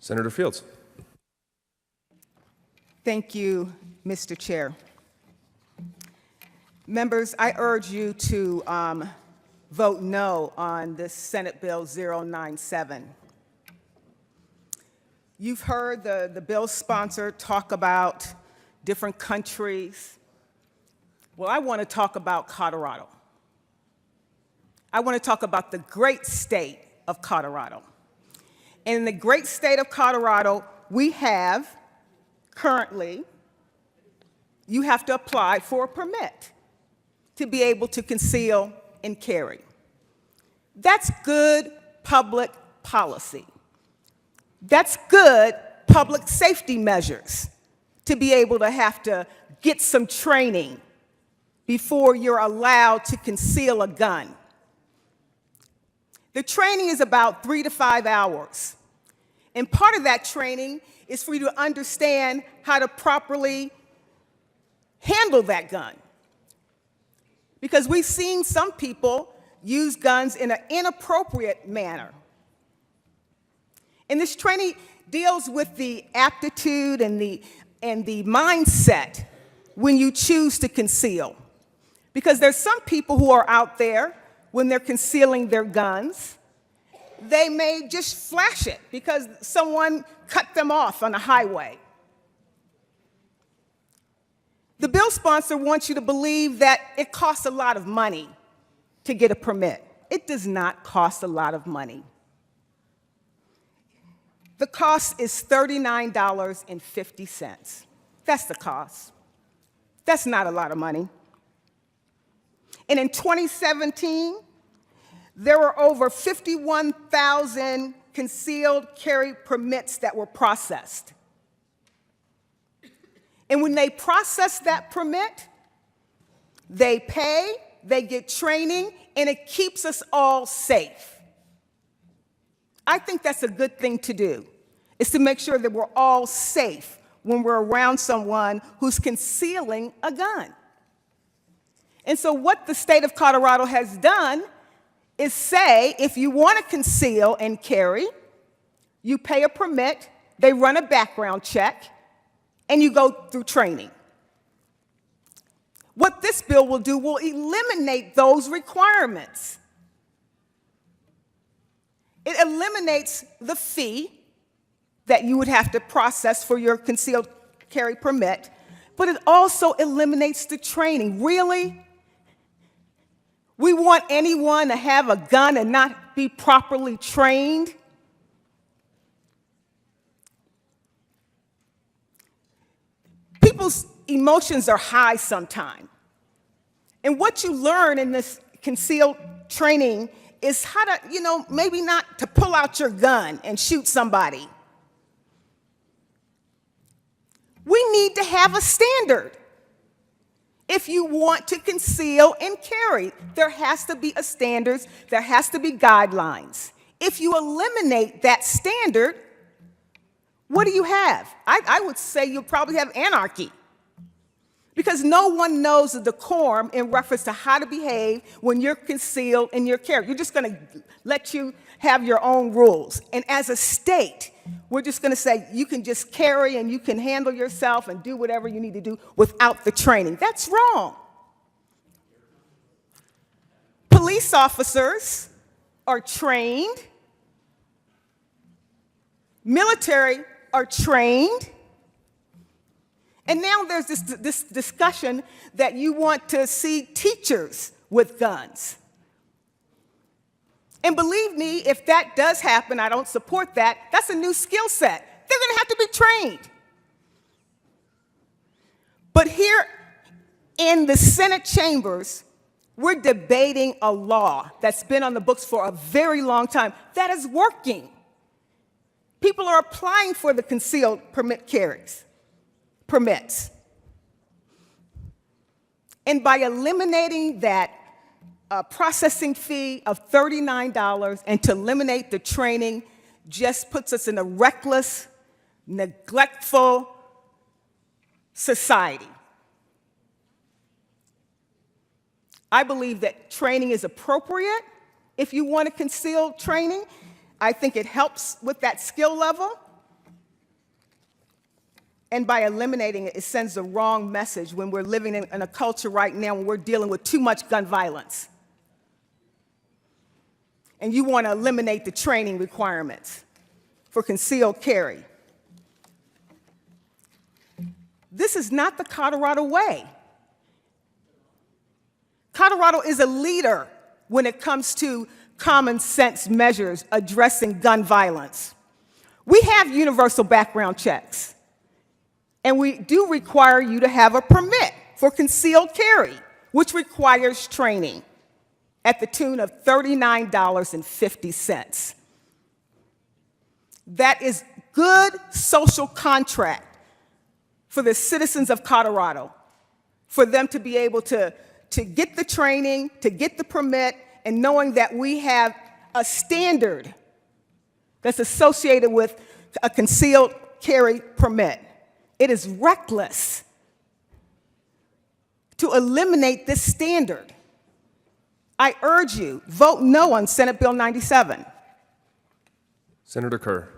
Senator Fields. Thank you, Mr. Chair. Members, I urge you to vote no on this Senate Bill 097. You've heard the bill sponsor talk about different countries. Well, I want to talk about Colorado. I want to talk about the great state of Colorado. And in the great state of Colorado, we have currently, you have to apply for a permit to be able to conceal and carry. That's good public policy. That's good public safety measures to be able to have to get some training before you're allowed to conceal a gun. The training is about 3 to 5 hours. And part of that training is for you to understand how to properly handle that gun. Because we've seen some people use guns in an inappropriate manner. And this training deals with the aptitude and the mindset when you choose to conceal. Because there's some people who are out there, when they're concealing their guns, they may just flash it because someone cut them off on a highway. The bill sponsor wants you to believe that it costs a lot of money to get a permit. It does not cost a lot of money. The cost is $39.50. That's the cost. That's not a lot of money. And in 2017, there were over 51,000 concealed carry permits that were processed. And when they process that permit, they pay, they get training, and it keeps us all safe. I think that's a good thing to do, is to make sure that we're all safe when we're around someone who's concealing a gun. And so what the state of Colorado has done is say, if you want to conceal and carry, you pay a permit, they run a background check, and you go through training. What this bill will do will eliminate those requirements. It eliminates the fee that you would have to process for your concealed carry permit, but it also eliminates the training. Really? We want anyone to have a gun and not be properly trained? People's emotions are high sometimes. And what you learn in this concealed training is how to, maybe not to pull out your gun and shoot somebody. We need to have a standard. If you want to conceal and carry, there has to be a standard, there has to be guidelines. If you eliminate that standard, what do you have? I would say you'll probably have anarchy. Because no one knows the decorum in reference to how to behave when you're concealed and you're carried. You're just going to let you have your own rules. And as a state, we're just going to say you can just carry and you can handle yourself and do whatever you need to do without the training. That's wrong. Police officers are trained. Military are trained. And now there's this discussion that you want to see teachers with guns. And believe me, if that does happen, I don't support that, that's a new skill set. They're going to have to be trained. But here in the Senate chambers, we're debating a law that's been on the books for a very long time that is working. People are applying for the concealed permits. And by eliminating that processing fee of $39 and to eliminate the training just puts us in a reckless, neglectful society. I believe that training is appropriate if you want to conceal training. I think it helps with that skill level. And by eliminating it, it sends the wrong message when we're living in a culture right now when we're dealing with too much gun violence. And you want to eliminate the training requirements for concealed carry. This is not the Colorado way. Colorado is a leader when it comes to common sense measures addressing gun violence. We have universal background checks, and we do require you to have a permit for concealed carry, which requires training at the tune of $39.50. That is good social contract for the citizens of Colorado, for them to be able to get the training, to get the permit, and knowing that we have a standard that's associated with a concealed carry permit. It is reckless to eliminate this standard. I urge you, vote no on Senate Bill 97. Senator Kerr.